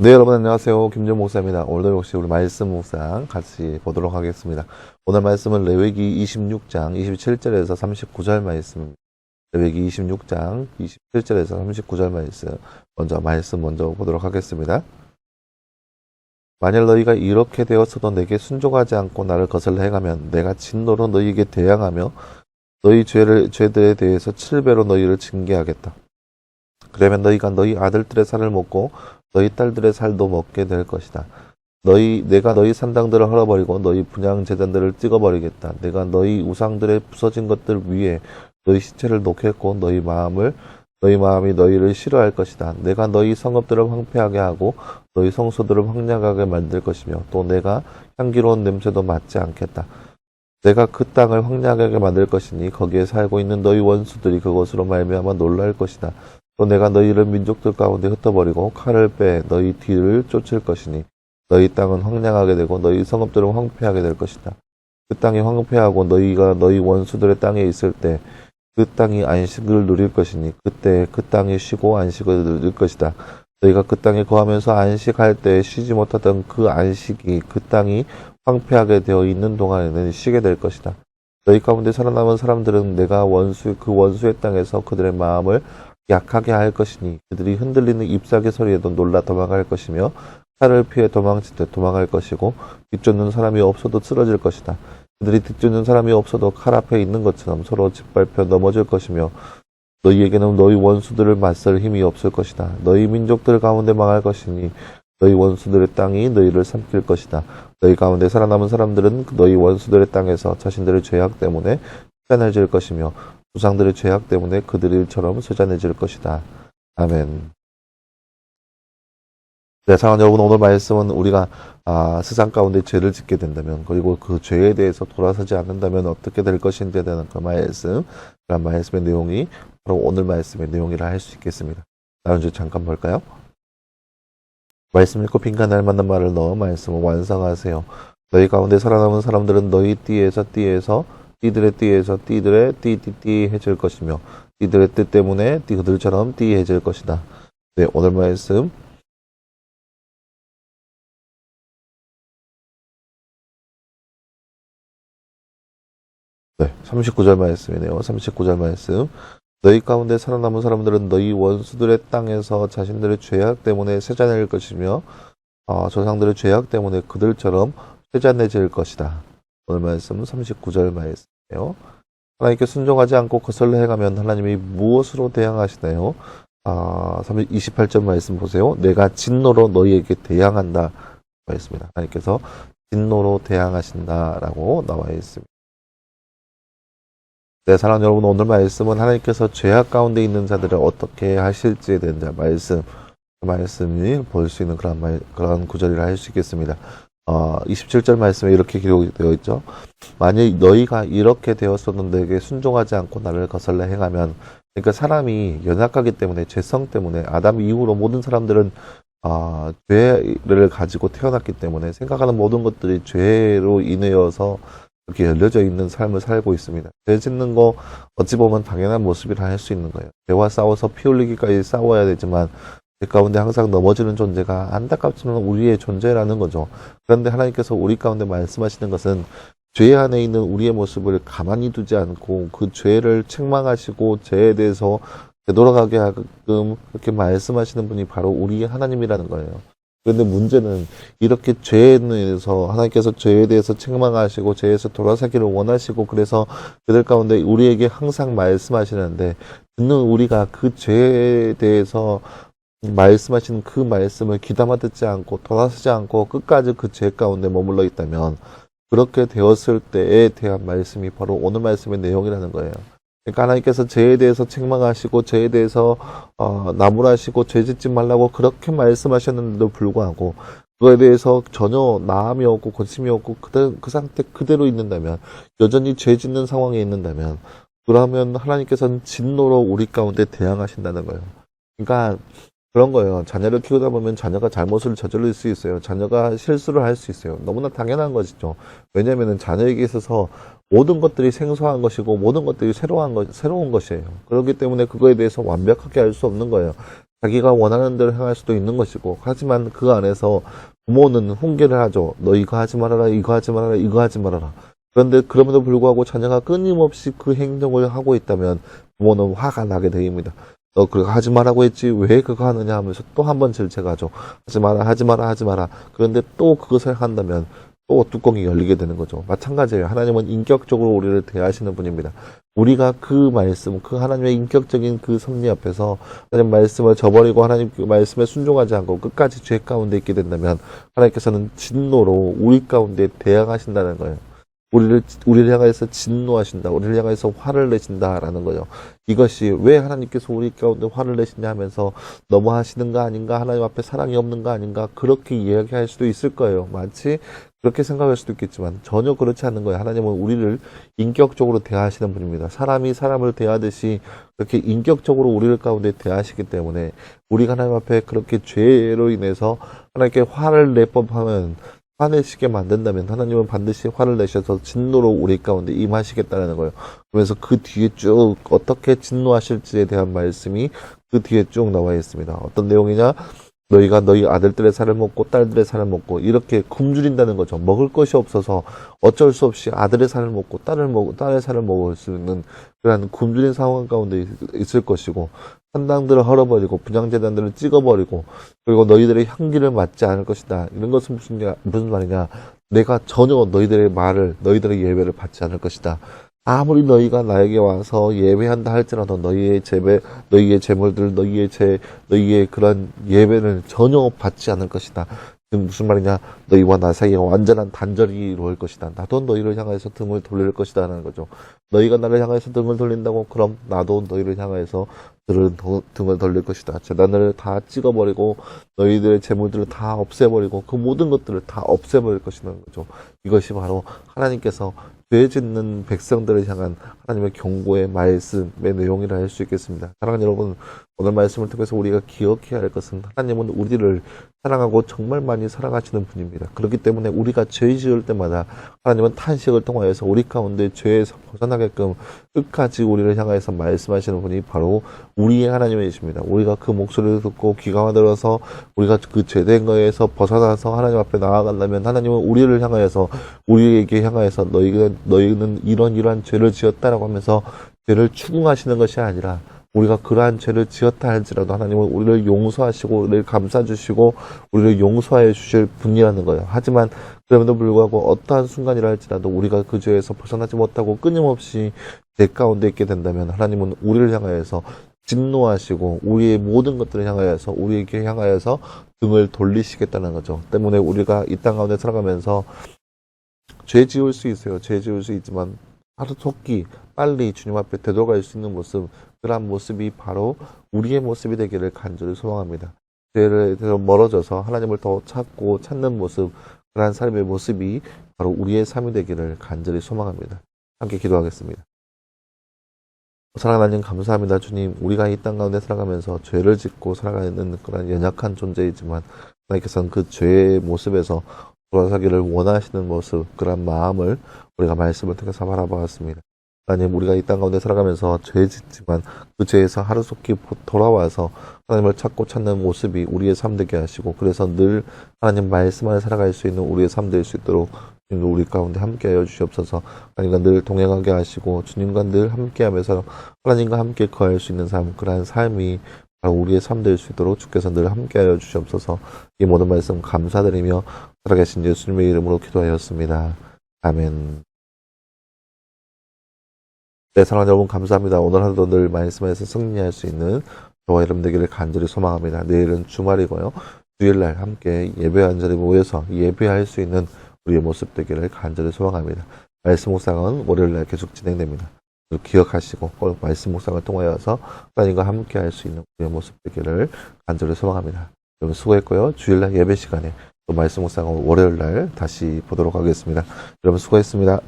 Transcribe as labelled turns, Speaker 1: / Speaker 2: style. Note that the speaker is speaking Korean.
Speaker 1: 네, 여러분 안녕하세요. 김준 목사입니다. 오늘도 역시 우리 말씀 묵상 같이 보도록 하겠습니다. 오늘 말씀은 레위기 26장 27절에서 39절 말씀입니다. 레위기 26장 27절에서 39절 말씀 먼저 보도록 하겠습니다. 만일 너희가 이렇게 되었어도 내게 순종하지 않고 나를 거슬러 행하면 내가 진노로 너희에게 대항하며 너희 죄들에 대해서 7배로 너희를 징계하겠다. 그러면 너희가 너희 아들들의 살을 먹고 너희 딸들의 살도 먹게 될 것이다. 내가 너희 산당들을 헐어버리고 너희 분향 제단들을 찍어버리겠다. 내가 너희 우상들의 부서진 것들 위에 너희 시체를 놓겠고 너희 마음이 너희를 싫어할 것이다. 내가 너희 성읍들을 황폐하게 하고 너희 성소들을 황량하게 만들 것이며 또 내가 향기로운 냄새도 맡지 않겠다. 내가 그 땅을 황량하게 만들 것이니 거기에 살고 있는 너희 원수들이 그것으로 말미암아 놀랄 것이다. 또 내가 너희를 민족들 가운데 흩어버리고 칼을 빼 너희 뒤를 쫓을 것이니 너희 땅은 황량하게 되고 너희 성읍들은 황폐하게 될 것이다. 그 땅이 황폐하고 너희가 너희 원수들의 땅에 있을 때 그 땅이 안식을 누릴 것이니 그때 그 땅이 쉬고 안식을 누릴 것이다. 너희가 그 땅에 거하면서 안식할 때 쉬지 못하던 그 안식이 그 땅이 황폐하게 되어 있는 동안에는 쉬게 될 것이다. 너희 가운데 살아남은 사람들은 내가 그 원수의 땅에서 그들의 마음을 약하게 할 것이니 그들이 흔들리는 잎사귀 소리에도 놀라 도망갈 것이며 칼을 피해 도망칠 때 도망할 것이고 뒤쫓는 사람이 없어도 쓰러질 것이다. 그들이 뒤쫓는 사람이 없어도 칼 앞에 있는 것처럼 서로 짓밟혀 넘어질 것이며 너희에게는 너희 원수들을 맞설 힘이 없을 것이다. 너희 민족들 가운데 망할 것이니 너희 원수들의 땅이 너희를 삼킬 것이다. 너희 가운데 살아남은 사람들은 너희 원수들의 땅에서 자신들의 죄악 때문에 쫓아내질 것이며 조상들의 죄악 때문에 그들처럼 쇠잔해질 것이다. 아멘. 네, 사랑하는 여러분, 오늘 말씀은 우리가 세상 가운데 죄를 짓게 된다면 그리고 그 죄에 대해서 돌아서지 않는다면 어떻게 될 것인지에 대한 그런 말씀의 내용이 바로 오늘 말씀의 내용이라 할 수 있겠습니다. 다른 주 잠깐 볼까요? 말씀 읽고 빈칸에 알맞는 말을 넣어 말씀을 완성하세요. 너희 가운데 살아남은 사람들은 너희 띠들의 띠에서 띠들의 띠해질 것이며 띠들의 뜻 때문에 그들처럼 띠해질 것이다. 네, 오늘 말씀 네, 39절 말씀이네요. 39절 말씀. 너희 가운데 살아남은 사람들은 너희 원수들의 땅에서 자신들의 죄악 때문에 쇠잔해질 것이며 조상들의 죄악 때문에 그들처럼 쇠잔해질 것이다. 오늘 말씀은 39절 말씀이에요. 하나님께 순종하지 않고 거슬러 행하면 하나님이 무엇으로 대항하시나요? 28절 말씀 보세요. 내가 진노로 너희에게 대항한다. 말씀입니다. 하나님께서 진노로 대항하신다라고 나와 있습니다. 네, 사랑하는 여러분, 오늘 말씀은 하나님께서 죄악 가운데 있는 자들을 어떻게 하실지에 대한 말씀이 볼 수 있는 그런 구절이라 할 수 있겠습니다. 27절 말씀에 이렇게 기록이 되어 있죠. 만일 너희가 이렇게 되었어도 내게 순종하지 않고 나를 거슬러 행하면, 그러니까 사람이 연약하기 때문에, 죄성 때문에, 아담 이후로 모든 사람들은 죄를 가지고 태어났기 때문에 생각하는 모든 것들이 죄로 인하여서 이렇게 열려져 있는 삶을 살고 있습니다. 죄 짓는 거 어찌 보면 당연한 모습이라 할 수 있는 거예요. 죄와 싸워서 피 흘리기까지 싸워야 되지만 죄 가운데 항상 넘어지는 존재가 안타깝지만 우리의 존재라는 거죠. 그런데 하나님께서 우리 가운데 말씀하시는 것은 죄 안에 있는 우리의 모습을 가만히 두지 않고 그 죄를 책망하시고 죄에 대해서 되돌아가게 하게끔 그렇게 말씀하시는 분이 바로 우리 하나님이라는 거예요. 그런데 문제는 이렇게 죄에 대해서 하나님께서 죄에 대해서 책망하시고 죄에서 돌아서기를 원하시고 그래서 그들 가운데 우리에게 항상 말씀하시는데 듣는 우리가 그 죄에 대해서 말씀하시는 그 말씀을 귀담아 듣지 않고 돌아서지 않고 끝까지 그 죄 가운데 머물러 있다면 그렇게 되었을 때에 대한 말씀이 바로 오늘 말씀의 내용이라는 거예요. 그러니까 하나님께서 죄에 대해서 책망하시고 죄에 대해서 나무라시고 죄 짓지 말라고 그렇게 말씀하셨는데도 불구하고 그거에 대해서 전혀 나음이 없고 고침이 없고 그 상태 그대로 있는다면 여전히 죄 짓는 상황에 있는다면 그러면 하나님께서는 진노로 우리 가운데 대항하신다는 거예요. 그러니까 그런 거예요. 자녀를 키우다 보면 자녀가 잘못을 저지를 수 있어요. 자녀가 실수를 할 수 있어요. 너무나 당연한 것이죠. 왜냐하면 자녀에게 있어서 모든 것들이 생소한 것이고 모든 것들이 새로운 것이에요. 그렇기 때문에 그거에 대해서 완벽하게 알 수 없는 거예요. 자기가 원하는 대로 행할 수도 있는 것이고, 하지만 그 안에서 부모는 훈계를 하죠. 너 이거 하지 말아라, 이거 하지 말아라, 이거 하지 말아라. 그런데 그럼에도 불구하고 자녀가 끊임없이 그 행동을 하고 있다면 부모는 화가 나게 됩니다. 너 그거 하지 말라고 했지 왜 그거 하느냐 하면서 또 한 번 질책하죠. 하지 마라, 하지 마라, 하지 마라. 그런데 또 그것을 한다면 또 뚜껑이 열리게 되는 거죠. 마찬가지예요. 하나님은 인격적으로 우리를 대하시는 분입니다. 우리가 그 말씀, 그 하나님의 인격적인 그 섭리 앞에서 하나님 말씀을 저버리고 하나님 그 말씀에 순종하지 않고 끝까지 죄 가운데 있게 된다면 하나님께서는 진노로 우리 가운데 대항하신다는 거예요. 우리를 향해서 진노하신다. 우리를 향해서 화를 내신다라는 거죠. 이것이 왜 하나님께서 우리 가운데 화를 내시냐 하면서 너무 하시는 거 아닌가? 하나님 앞에 사랑이 없는 거 아닌가? 그렇게 이야기할 수도 있을 거예요. 마치 그렇게 생각할 수도 있겠지만 전혀 그렇지 않는 거예요. 하나님은 우리를 인격적으로 대하시는 분입니다. 사람이 사람을 대하듯이 그렇게 인격적으로 우리를 가운데 대하시기 때문에 우리가 하나님 앞에 그렇게 죄로 인해서 하나님께 화를 낼 법하면 화내시게 만든다면 하나님은 반드시 화를 내셔서 진노로 우리 가운데 임하시겠다는 거예요. 그래서 그 뒤에 쭉 어떻게 진노하실지에 대한 말씀이 그 뒤에 쭉 나와 있습니다. 어떤 내용이냐? 너희가 너희 아들들의 살을 먹고 딸들의 살을 먹고 이렇게 굶주린다는 거죠. 먹을 것이 없어서 어쩔 수 없이 아들의 살을 먹고 딸의 살을 먹을 수 있는 그런 굶주린 상황 가운데 있을 것이고 산당들을 헐어버리고 분향재단들을 찍어버리고 그리고 너희들의 향기를 맡지 않을 것이다. 이런 것은 무슨 말이냐? 내가 전혀 너희들의 말을 너희들의 예배를 받지 않을 것이다. 아무리 너희가 나에게 와서 예배한다 할지라도 너희의 재물들, 너희의 그런 예배를 전혀 받지 않을 것이다. 무슨 말이냐? 너희와 나 사이에 완전한 단절이 이루어질 것이다. 나도 너희를 향해서 등을 돌릴 것이다 하는 거죠. 너희가 나를 향해서 등을 돌린다고 그럼 나도 너희를 향해서 등을 돌릴 것이다. 재단을 다 찍어버리고 너희들의 재물들을 다 없애버리고 그 모든 것들을 다 없애버릴 것이라는 거죠. 이것이 바로 하나님께서 죄 짓는 백성들을 향한 하나님의 경고의 말씀의 내용이라 할 수 있겠습니다. 사랑하는 여러분, 오늘 말씀을 통해서 우리가 기억해야 할 것은 하나님은 우리를 사랑하고 정말 많이 사랑하시는 분입니다. 그렇기 때문에 우리가 죄 지을 때마다 하나님은 탄식을 통하여서 우리 가운데 죄에서 벗어나게끔 끝까지 우리를 향해서 말씀하시는 분이 바로 우리의 하나님이십니다. 우리가 그 목소리를 듣고 귀가 들어서 우리가 그 죄된 거에서 벗어나서 하나님 앞에 나아간다면 하나님은 우리에게 향하여서 너희는 이러한 죄를 지었다라고 하면서 죄를 추궁하시는 것이 아니라 우리가 그러한 죄를 지었다 할지라도 하나님은 우리를 용서하시고 우리를 감싸주시고 우리를 용서해 주실 분이라는 거예요. 하지만 그럼에도 불구하고 어떠한 순간이라 할지라도 우리가 그 죄에서 벗어나지 못하고 끊임없이 죄 가운데 있게 된다면 하나님은 우리를 향하여서 진노하시고 우리의 모든 것들을 향하여서 우리에게 향하여서 등을 돌리시겠다는 거죠. 때문에 우리가 이 땅 가운데 살아가면서 죄 지을 수 있어요. 죄 지을 수 있지만 하루속히 빨리 주님 앞에 되돌아갈 수 있는 모습, 그러한 모습이 바로 우리의 모습이 되기를 간절히 소망합니다. 죄에서 멀어져서 하나님을 더 찾는 모습, 그러한 삶의 모습이 바로 우리의 삶이 되기를 간절히 소망합니다. 함께 기도하겠습니다. 사랑하는 하나님 감사합니다. 주님, 우리가 이 땅 가운데 살아가면서 죄를 짓고 살아가는 그런 연약한 존재이지만 하나님께서는 그 죄의 모습에서 돌아서기를 원하시는 모습, 그런 마음을 우리가 말씀을 통해서 바라보았습니다. 하나님, 우리가 이 땅 가운데 살아가면서 죄 짓지만 그 죄에서 하루속히 돌아와서 하나님을 찾는 모습이 우리의 삶 되게 하시고 그래서 늘 하나님 말씀 안에 살아갈 수 있는 우리의 삶 될 수 있도록 우리 가운데 함께하여 주시옵소서. 하나님과 늘 동행하게 하시고 주님과 늘 함께하면서 하나님과 함께 거할 수 있는 삶, 그러한 삶이 바로 우리의 삶 될 수 있도록 주께서 늘 함께하여 주시옵소서. 이 모든 말씀 감사드리며 살아계신 예수님의 이름으로 기도하였습니다. 아멘. 네, 사랑하는 여러분 감사합니다. 오늘 하루도 늘 말씀에서 승리할 수 있는 저와 여러분 되기를 간절히 소망합니다. 내일은 주말이고요. 주일날 함께 예배한 자리에 모여서 예배할 수 있는 우리의 모습 되기를 간절히 소망합니다. 말씀 묵상은 월요일날 계속 진행됩니다. 기억하시고 꼭 말씀 묵상을 통하여서 하나님과 함께 할 수 있는 우리의 모습 되기를 간절히 소망합니다. 여러분 수고했고요. 주일날 예배 시간에 또 말씀 묵상을 월요일날 다시 보도록 하겠습니다. 여러분 수고했습니다.